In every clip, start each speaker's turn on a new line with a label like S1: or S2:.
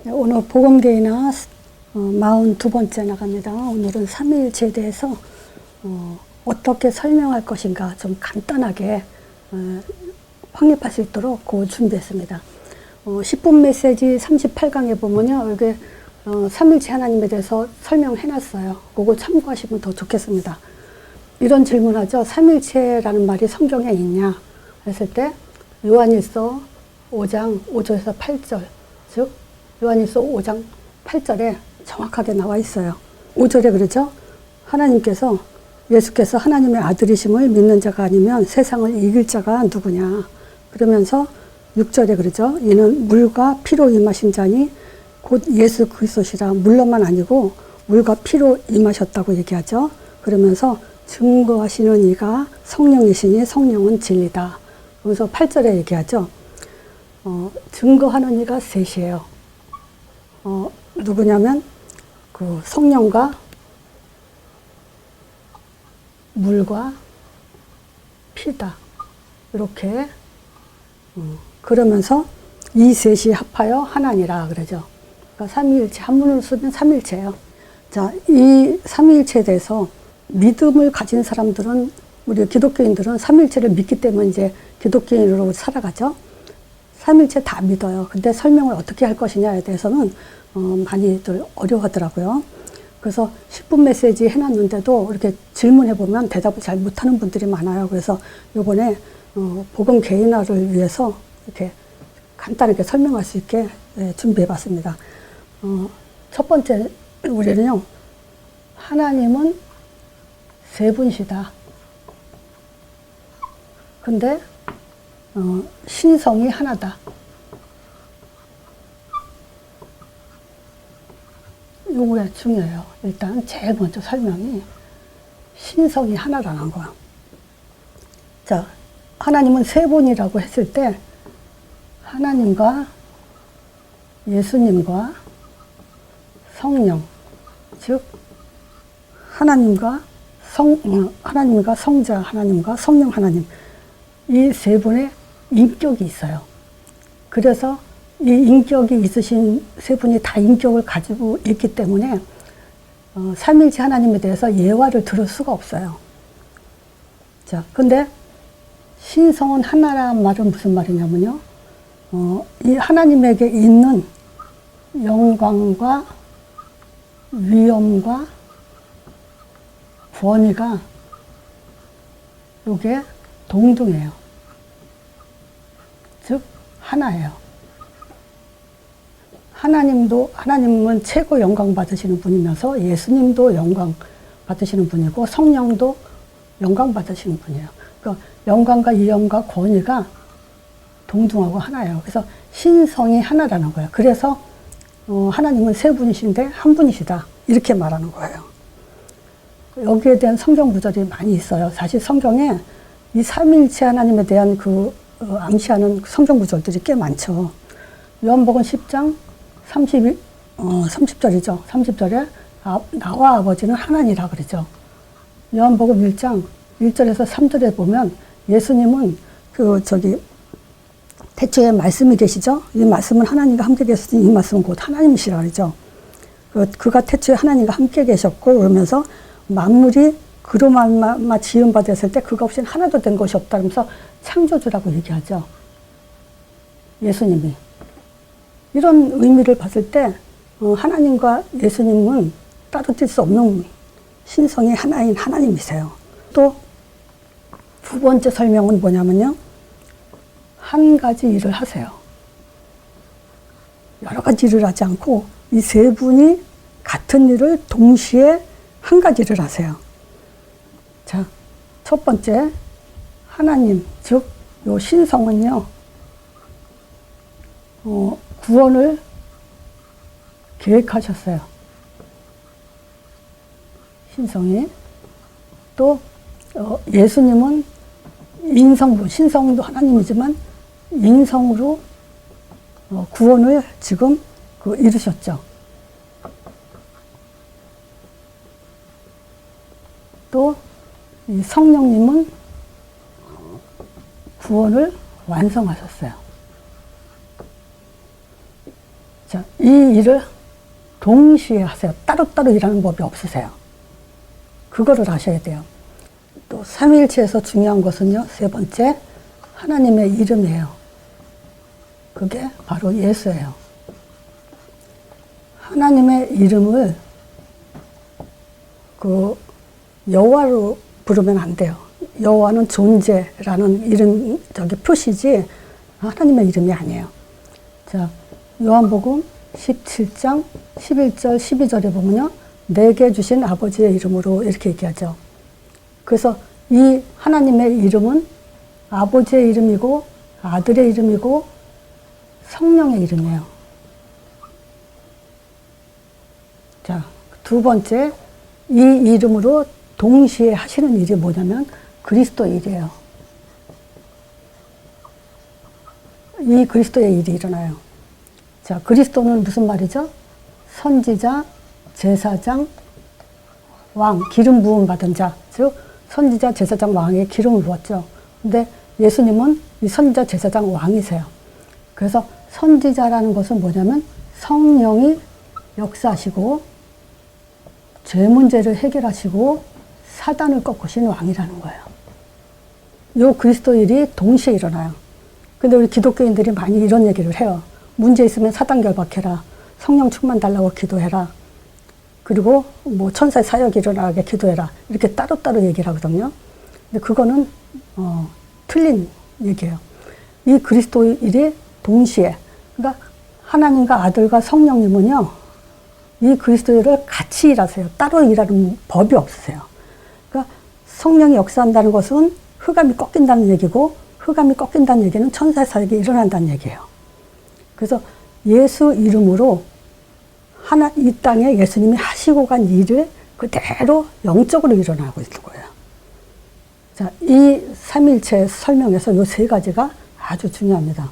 S1: 네, 오늘 복음계이나 42번째 나갑니다. 오늘은 삼위일체에 대해서 어떻게 설명할 것인가 좀 간단하게 확립할 수 있도록 그거 준비했습니다. 10분 메시지 38강에 보면요, 여기 삼위일체 하나님에 대해서 설명해놨어요. 그거 참고하시면 더 좋겠습니다. 이런 질문하죠. 삼위일체라는 말이 성경에 있냐 했을 때 요한일서 5장 5절에서 8절, 즉 요한일서 5장 8절에 정확하게 나와 있어요. 5절에 그러죠. 하나님께서, 예수께서 하나님의 아들이심을 믿는 자가 아니면 세상을 이길 자가 누구냐. 그러면서 6절에 그러죠. 이는 물과 피로 임하신 자니 곧 예수 그리스도시라. 물로만 아니고 물과 피로 임하셨다고 얘기하죠. 그러면서 증거하시는 이가 성령이시니 성령은 진리다. 그래서 8절에 얘기하죠. 증거하는 이가 셋이에요. 누구냐면 그 성령과 물과 피다. 이렇게 그러면서 이 셋이 합하여 하나니라 그러죠. 그러니까 삼위일체, 한문으로 쓰면 삼위일체예요. 자, 이 삼위일체에 대해서 믿음을 가진 사람들은, 우리 기독교인들은 삼위일체를 믿기 때문에 이제 기독교인으로 살아가죠. 삼위일체 다 믿어요. 근데 설명을 어떻게 할 것이냐에 대해서는 많이들 어려워하더라고요. 그래서 10분 메시지 해놨는데도 이렇게 질문해보면 대답을 잘 못하는 분들이 많아요. 그래서 요번에 복음 개인화를 위해서 이렇게 간단하게 설명할 수 있게 준비해봤습니다. 첫 번째, 우리는요, 하나님은 세 분이시다. 근데 신성이 하나다. 요게 중요해요. 일단 제일 먼저 설명이 신성이 하나라는 거야. 자, 하나님은 세 분이라고 했을 때 하나님과 예수님과 성령, 즉 하나님과 성자 하나님과 성령 하나님, 이 세 분의 인격이 있어요. 그래서 이 인격이 있으신 세 분이 다 인격을 가지고 있기 때문에 삼위일체 하나님에 대해서 예화를 들을 수가 없어요. 자, 근데 신성은 하나라는 말은 무슨 말이냐면요, 이 하나님에게 있는 영광과 위엄과 권위가 이게 동등해요. 즉 하나예요. 하나님은 최고 영광 받으시는 분이면서 예수님도 영광 받으시는 분이고 성령도 영광 받으시는 분이에요. 그러니까 영광과 위엄과 권위가 동등하고 하나예요. 그래서 신성이 하나라는 거예요. 그래서 하나님은 세 분이신데 한 분이시다. 이렇게 말하는 거예요. 여기에 대한 성경 구절이 많이 있어요. 사실 성경에 이 삼위일체 하나님에 대한 암시하는 성경 구절들이 꽤 많죠. 요한복음 10장 30절이죠. 30절에 나와 아버지는 하나니라 그러죠. 요한복음 1장 1절에서 3절에 보면 예수님은 태초에 말씀이 계시죠. 이 말씀은 하나님과 함께 계시니 이 말씀은 곧 하나님이시라 그러죠. 그가 태초에 하나님과 함께 계셨고, 그러면서 만물이 그로 말미암아 지음 받았을 때 그가 없이는 하나도 된 것이 없다 그러면서 창조주라고 얘기하죠. 예수님이. 이런 의미를 봤을 때 하나님과 예수님은 따로 뛸 수 없는 신성이 하나인 하나님이세요. 또 두 번째 설명은 뭐냐면요, 한 가지 일을 하세요. 여러 가지 일을 하지 않고 이 세 분이 같은 일을 동시에 한 가지 일을 하세요. 자, 첫 번째 하나님, 즉 요 신성은요, 구원을 계획하셨어요. 신성이. 또 예수님은 인성부, 신성도 하나님이지만 인성으로 구원을 지금 이루셨죠. 또 이 성령님은 구원을 완성하셨어요. 자, 이 일을 동시에 하세요. 따로따로 일하는 법이 없으세요. 그거를 아셔야 돼요. 또 삼위일체에서 중요한 것은요, 세 번째, 하나님의 이름이에요. 그게 바로 예수예요. 하나님의 이름을 그 여호와로 부르면 안 돼요. 여호와는 존재라는 이름, 표시지 하나님의 이름이 아니에요. 자, 요한복음 17장 11절 12절에 보면요, 내게 주신 아버지의 이름으로 이렇게 얘기하죠. 그래서 이 하나님의 이름은 아버지의 이름이고 아들의 이름이고 성령의 이름이에요. 자, 두 번째, 이 이름으로 동시에 하시는 일이 뭐냐면 그리스도의 일이에요. 이 그리스도의 일이 일어나요. 자, 그리스도는 무슨 말이죠? 선지자, 제사장, 왕, 기름 부음 받은 자, 즉 선지자, 제사장, 왕에 기름을 부었죠. 근데 예수님은 이 선지자, 제사장, 왕이세요. 그래서 선지자라는 것은 뭐냐면 성령이 역사하시고 죄 문제를 해결하시고 사단을 꺾으신 왕이라는 거예요. 요 그리스도 일이 동시에 일어나요. 근데 우리 기독교인들이 많이 이런 얘기를 해요. 문제 있으면 사단 결박해라. 성령 충만 달라고 기도해라. 그리고 뭐 천사의 사역이 일어나게 기도해라. 이렇게 따로따로 얘기를 하거든요. 근데 그거는 틀린 얘기예요. 이 그리스도 일이 동시에, 그러니까 하나님과 아들과 성령님은요, 이 그리스도 일을 같이 일하세요. 따로 일하는 법이 없으세요. 그러니까 성령이 역사한다는 것은 흑암이 꺾인다는 얘기고, 흑암이 꺾인다는 얘기는 천사의 사역이 일어난다는 얘기예요. 그래서 예수 이름으로 이 땅에 예수님이 하시고 간 일을 그대로 영적으로 일어나고 있는 거예요. 자, 이 삼위일체 설명에서 이 세 가지가 아주 중요합니다.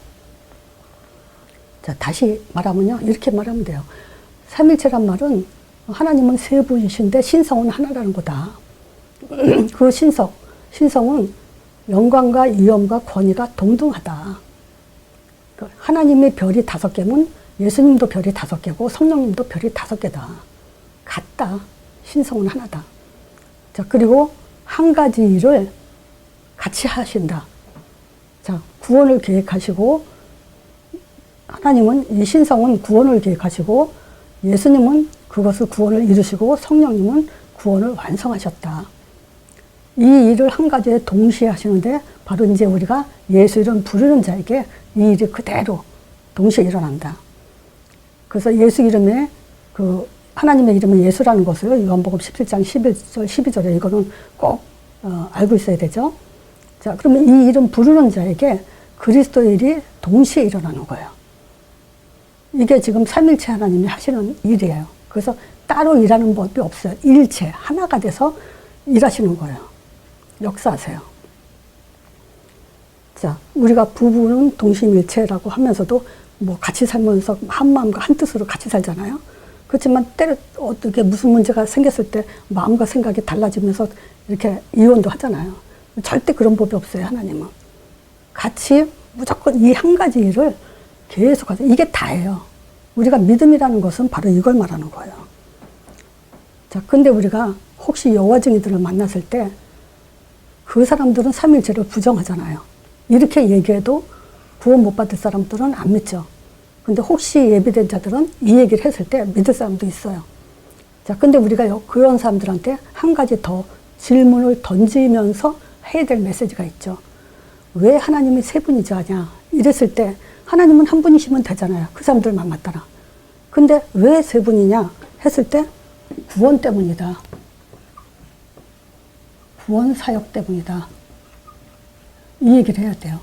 S1: 자, 다시 말하면요, 이렇게 말하면 돼요. 삼위일체란 말은 하나님은 세 분이신데 신성은 하나라는 거다. 그 신성은 영광과 위엄과 권위가 동등하다. 하나님의 별이 5개면 예수님도 별이 5개고 성령님도 별이 5개다. 같다. 신성은 하나다. 자, 그리고 한 가지 일을 같이 하신다. 자, 구원을 계획하시고, 하나님은 이 신성은 구원을 계획하시고, 예수님은 그것을 구원을 이루시고, 성령님은 구원을 완성하셨다. 이 일을 한 가지에 동시에 하시는데, 바로 이제 우리가 예수 이름 부르는 자에게 이 일이 그대로 동시에 일어난다. 그래서 예수 이름에 하나님의 이름은 예수라는 것을 요한복음 17장 11절 12절에 이거는 꼭 알고 있어야 되죠. 자, 그러면 이 이름 부르는 자에게 그리스도의 일이 동시에 일어나는 거예요. 이게 지금 삼일체 하나님이 하시는 일이에요. 그래서 따로 일하는 법이 없어요. 일체 하나가 돼서 일하시는 거예요. 역사하세요. 자, 우리가 부부는 동심일체라고 하면서도 뭐 같이 살면서 한 마음과 한 뜻으로 같이 살잖아요. 그렇지만 때로 어떻게 무슨 문제가 생겼을 때 마음과 생각이 달라지면서 이렇게 이혼도 하잖아요. 절대 그런 법이 없어요, 하나님은. 같이 무조건 이 한 가지 일을 계속 하세요. 이게 다예요. 우리가 믿음이라는 것은 바로 이걸 말하는 거예요. 자, 근데 우리가 혹시 여호와 증인들을 만났을 때 그 사람들은 삼일체를 부정하잖아요. 이렇게 얘기해도 구원 못 받을 사람들은 안 믿죠. 근데 혹시 예비된 자들은 이 얘기를 했을 때 믿을 사람도 있어요. 자, 근데 우리가 그런 사람들한테 한 가지 더 질문을 던지면서 해야 될 메시지가 있죠. 왜 하나님이 세 분이지 하냐? 이랬을 때 하나님은 한 분이시면 되잖아요. 그 사람들만 맞더라. 근데 왜 세 분이냐? 했을 때 구원 때문이다. 구원 사역 때문이다. 이 얘기를 해야 돼요.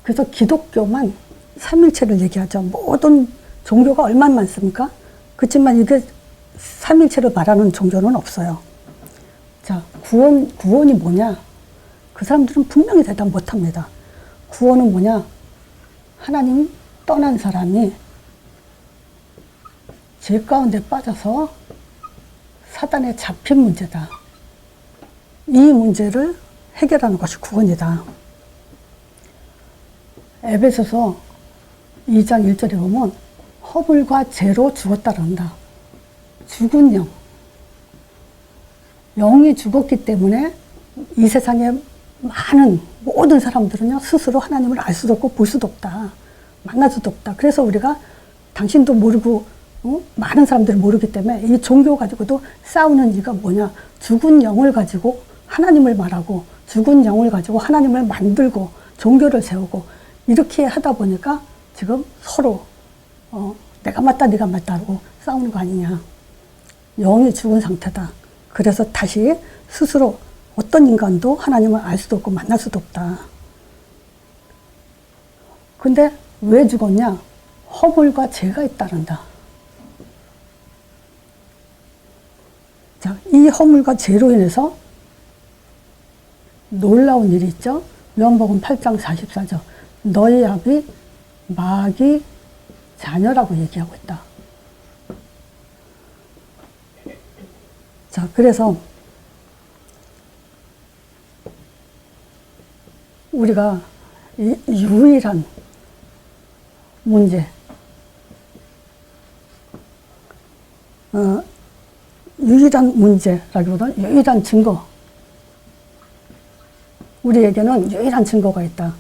S1: 그래서 기독교만 삼일체를 얘기하죠. 모든 종교가 얼마나 많습니까? 그렇지만 이게 삼일체를 말하는 종교는 없어요. 자, 구원이 뭐냐? 그 사람들은 분명히 대답 못 합니다. 구원은 뭐냐? 하나님 떠난 사람이 죄 가운데 빠져서 사단에 잡힌 문제다. 이 문제를 해결하는 것이 구원이다. 에베소서 2장 1절에 보면 허물과 죄로 죽었다 그런다. 죽은 영. 영이 죽었기 때문에 이 세상에 많은 모든 사람들은요, 스스로 하나님을 알 수도 없고 볼 수도 없다. 만날 수도 없다. 그래서 우리가 당신도 모르고 많은 사람들이 모르기 때문에 이 종교 가지고도 싸우는 이유가 뭐냐. 죽은 영을 가지고 하나님을 말하고 죽은 영을 가지고 하나님을 만들고 종교를 세우고 이렇게 하다 보니까 지금 서로 내가 맞다 네가 맞다고 싸우는 거 아니냐. 영이 죽은 상태다. 그래서 다시 스스로 어떤 인간도 하나님을 알 수도 없고 만날 수도 없다. 근데 왜 죽었냐? 허물과 죄가 잇따른다. 자, 이 허물과 죄로 인해서 놀라운 일이 있죠. 요한복음 8장 44절. 너희 아비 마귀 자녀라고 얘기하고 있다. 자, 그래서 우리가 이 유일한 문제, 유일한 문제라기보다는 유일한 증거. 우리에게는 유일한 증거가 있다.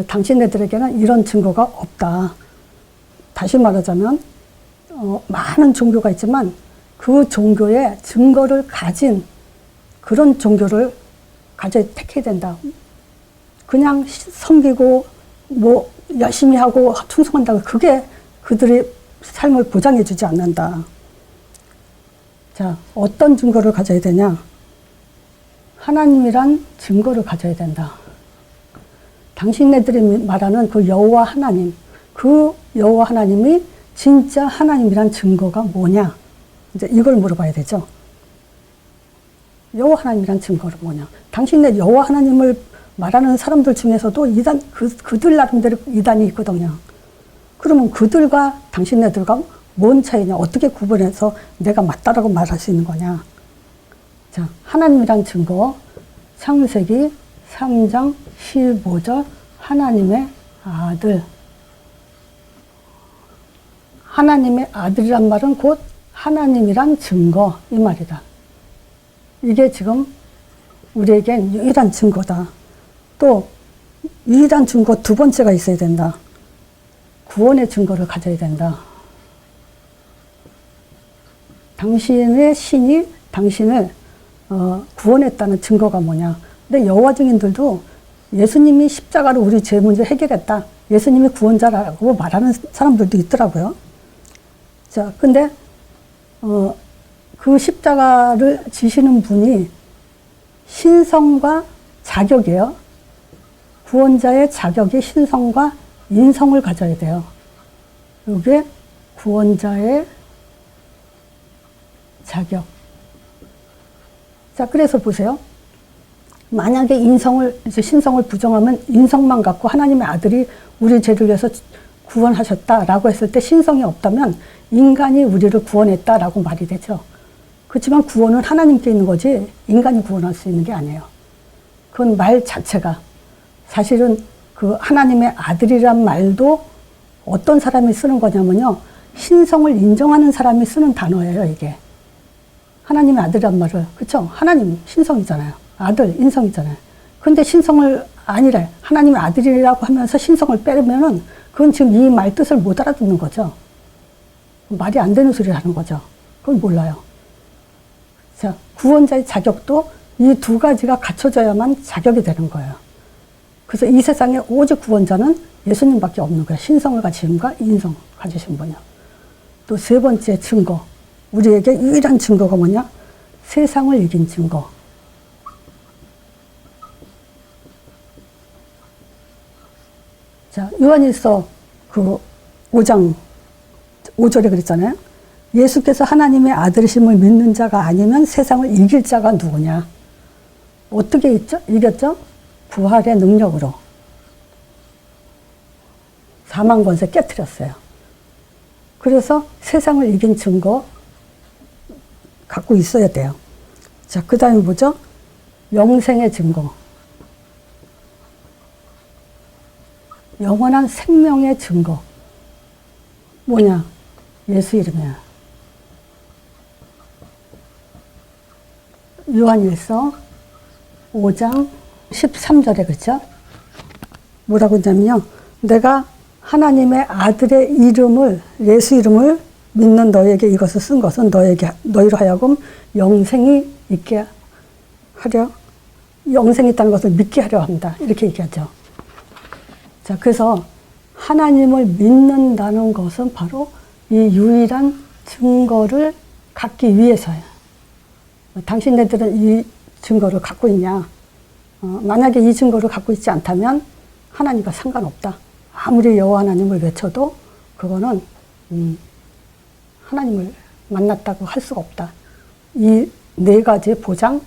S1: 당신네들에게는 이런 증거가 없다. 다시 말하자면 많은 종교가 있지만 그 종교의 증거를 가진 그런 종교를 택해야 된다. 그냥 섬기고 뭐 열심히 하고 충성한다고 그게 그들의 삶을 보장해 주지 않는다. 자, 어떤 증거를 가져야 되냐? 하나님이란 증거를 가져야 된다. 당신네들이 말하는 그 여호와 하나님, 그 여호와 하나님이 진짜 하나님이란 증거가 뭐냐? 이제 이걸 물어봐야 되죠. 여호와 하나님이란 증거는 뭐냐? 당신네 여호와 하나님을 말하는 사람들 중에서도 이단, 그들 나름대로 이단이 있거든요. 그러면 그들과 당신네들과 뭔 차이냐? 어떻게 구분해서 내가 맞다라고 말할 수 있는 거냐? 자, 하나님이란 증거, 창세기 3장 15절, 하나님의 아들. 하나님의 아들이란 말은 곧 하나님이란 증거, 이 말이다. 이게 지금 우리에겐 유일한 증거다. 또 유일한 증거 두 번째가 있어야 된다. 구원의 증거를 가져야 된다. 당신의 신이 당신을 구원했다는 증거가 뭐냐. 근데 여호와 증인들도 예수님이 십자가로 우리 죄 문제 해결했다. 예수님이 구원자라고 말하는 사람들도 있더라고요. 자, 근데 그 십자가를 지시는 분이 신성과 자격이에요. 구원자의 자격이 신성과 인성을 가져야 돼요. 이게 구원자의 자격. 자, 그래서 보세요. 만약에 신성을 부정하면 인성만 갖고 하나님의 아들이 우리 죄를 위해서 구원하셨다라고 했을 때 신성이 없다면 인간이 우리를 구원했다라고 말이 되죠. 그렇지만 구원은 하나님께 있는 거지 인간이 구원할 수 있는 게 아니에요. 그건 말 자체가 사실은 그 하나님의 아들이란 말도 어떤 사람이 쓰는 거냐면요. 신성을 인정하는 사람이 쓰는 단어예요, 이게. 하나님의 아들이란 말을, 그쵸? 하나님 신성이잖아요. 아들, 인성이잖아요. 근데 신성을 아니래. 하나님의 아들이라고 하면서 신성을 빼면은 그건 지금 이 말 뜻을 못 알아듣는 거죠. 말이 안 되는 소리를 하는 거죠. 그건 몰라요. 자, 구원자의 자격도 이 두 가지가 갖춰져야만 자격이 되는 거예요. 그래서 이 세상에 오직 구원자는 예수님밖에 없는 거예요. 신성을 가진 분과 인성 가지신 분이요. 또 세 번째 증거. 우리에게 유일한 증거가 뭐냐? 세상을 이긴 증거. 자, 요한일서 그 5장 5절에 그랬잖아요. 예수께서 하나님의 아들이심을 믿는 자가 아니면 세상을 이길 자가 누구냐? 어떻게 이겼죠? 부활의 능력으로. 사망 권세 깨트렸어요. 그래서 세상을 이긴 증거 갖고 있어야 돼요. 자, 그 다음에 뭐죠? 영생의 증거. 영원한 생명의 증거. 뭐냐? 예수 이름이에요. 요한일서 5장 13절에 그렇죠? 뭐라고 했냐면요. 내가 하나님의 아들의 이름을, 예수 이름을 믿는 너에게 이것을 쓴 것은 너희로 하여금 영생이 있게 하려, 영생이 있다는 것을 믿게 하려 합니다. 이렇게 얘기하죠. 자, 그래서 하나님을 믿는다는 것은 바로 이 유일한 증거를 갖기 위해서예요. 당신네들은 이 증거를 갖고 있냐? 만약에 이 증거를 갖고 있지 않다면 하나님과 상관없다. 아무리 여호와 하나님을 외쳐도 그거는 하나님을 만났다고 할 수가 없다. 이 네 가지 보장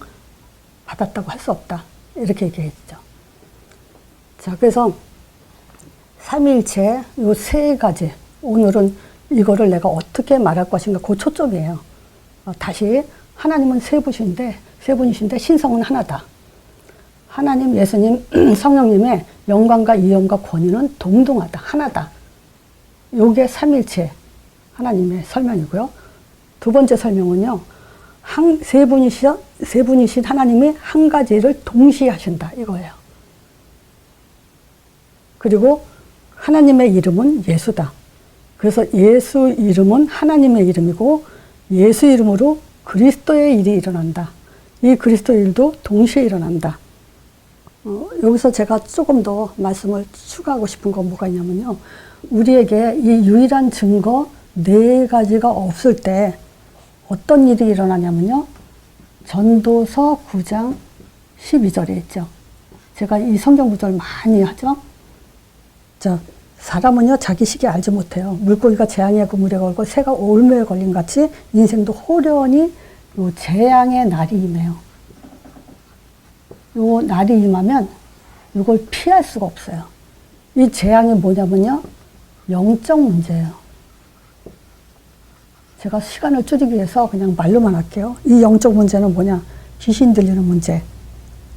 S1: 받았다고 할 수 없다. 이렇게 얘기했죠. 자, 그래서 삼위일체 요 세 가지, 오늘은 이거를 내가 어떻게 말할 것인가, 그 초점이에요. 다시 하나님은 세 분이신데 신성은 하나다. 하나님, 예수님, 성령님의 영광과 위엄과 권위는 동등하다. 하나다. 요게 삼위일체 하나님의 설명이고요. 두 번째 설명은요. 세 분이신 하나님이 한 가지를 동시에 하신다. 이거예요. 그리고 하나님의 이름은 예수다. 그래서 예수 이름은 하나님의 이름이고 예수 이름으로 그리스도의 일이 일어난다. 이 그리스도의 일도 동시에 일어난다. 여기서 제가 조금 더 말씀을 추가하고 싶은 건 뭐가 있냐면요. 우리에게 이 유일한 증거 네 가지가 없을 때 어떤 일이 일어나냐면요. 전도서 9장 12절에 있죠. 제가 이 성경 구절 많이 하죠. 자, 사람은요 자기 시기 알지 못해요. 물고기가 재앙의 그물에 걸고 새가 올무에 걸린 같이 인생도 호련히 요 재앙의 날이 임해요. 요 날이 임하면 이걸 피할 수가 없어요. 이 재앙이 뭐냐면요. 영적 문제예요. 제가 시간을 줄이기 위해서 그냥 말로만 할게요. 이 영적 문제는 뭐냐. 귀신 들리는 문제.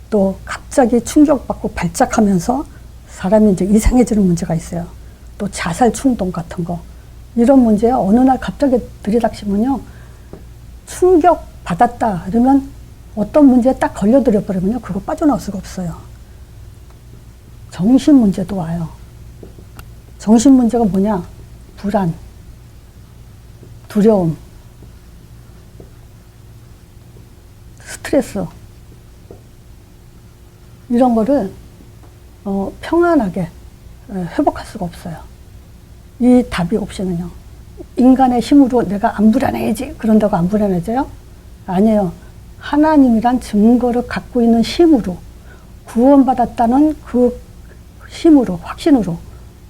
S1: 또 갑자기 충격받고 발작하면서 사람이 이제 이상해지는 문제가 있어요. 또 자살 충동 같은 거. 이런 문제야 어느 날 갑자기 들이닥치면요. 충격 받았다. 그러면 어떤 문제에 딱 걸려들어 버리면요. 그거 빠져나올 수가 없어요. 정신 문제도 와요. 정신 문제가 뭐냐? 불안, 두려움, 스트레스. 이런 거를 평안하게 회복할 수가 없어요. 이 답이 없이는요. 인간의 힘으로 내가 안 불안해야지 그런다고 안 불안해져요? 아니에요. 하나님이란 증거를 갖고 있는 힘으로 구원받았다는 그 힘으로 확신으로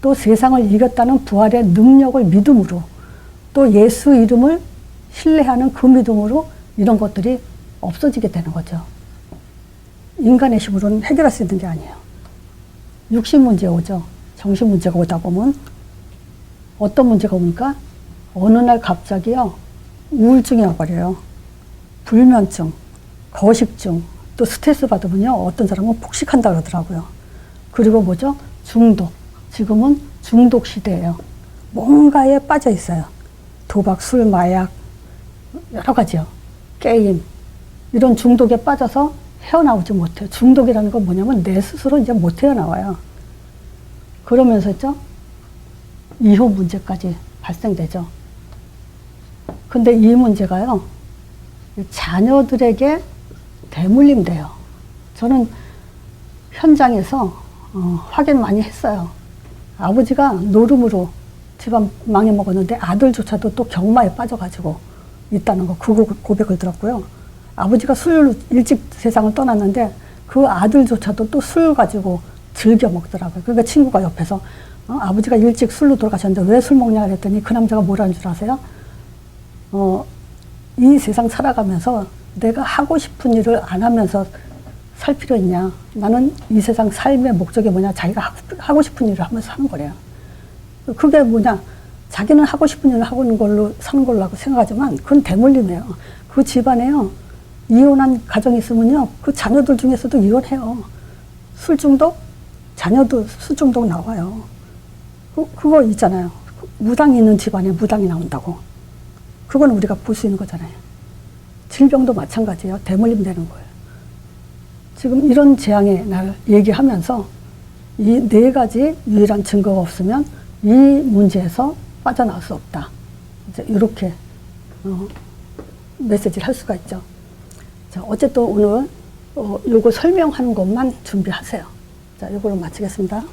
S1: 또 세상을 이겼다는 부활의 능력을 믿음으로 또 예수 이름을 신뢰하는 그 믿음으로 이런 것들이 없어지게 되는 거죠. 인간의 힘으로는 해결할 수 있는 게 아니에요. 육신 문제 오죠. 정신 문제가 오다 보면 어떤 문제가 옵니까? 어느 날 갑자기요. 우울증이 와버려요. 불면증, 거식증, 또 스트레스 받으면요. 어떤 사람은 폭식한다 그러더라고요. 그리고 뭐죠? 중독. 지금은 중독 시대예요. 뭔가에 빠져 있어요. 도박, 술, 마약, 여러 가지요. 게임. 이런 중독에 빠져서 헤어나오지 못해요. 중독이라는 건 뭐냐면 내 스스로 이제 못 헤어나와요. 그러면서 있죠? 이혼 문제까지 발생되죠. 근데 이 문제가요. 자녀들에게 대물림돼요. 저는 현장에서 확인 많이 했어요. 아버지가 노름으로 집안 망해먹었는데 아들조차도 또 경마에 빠져가지고 있다는 거, 그 고백을 들었고요. 아버지가 술로 일찍 세상을 떠났는데 그 아들조차도 또 술 가지고 즐겨 먹더라고요. 그러니까 친구가 옆에서 아버지가 일찍 술로 돌아가셨는데 왜 술 먹냐 그랬더니 그 남자가 뭐라는 줄 아세요? 이 세상 살아가면서 내가 하고 싶은 일을 안 하면서 살 필요 있냐. 나는 이 세상 삶의 목적이 뭐냐. 자기가 하고 싶은 일을 하면서 사는 거래요. 그게 뭐냐. 자기는 하고 싶은 일을 하고 있는 걸로 사는 걸로 생각하지만 그건 대물림이에요. 그 집안에요. 이혼한 가정이 있으면요. 그 자녀들 중에서도 이혼해요. 술 중독? 자녀도 술 중독 나와요. 그거 있잖아요. 무당이 있는 집안에 무당이 나온다고. 그건 우리가 볼 수 있는 거잖아요. 질병도 마찬가지예요. 대물림 되는 거예요. 지금 이런 재앙의 날 얘기하면서 이 네 가지 유일한 증거가 없으면 이 문제에서 빠져나올 수 없다. 이제 이렇게 메시지를 할 수가 있죠. 자, 어쨌든 오늘 요거 설명하는 것만 준비하세요. 자, 요거로 마치겠습니다.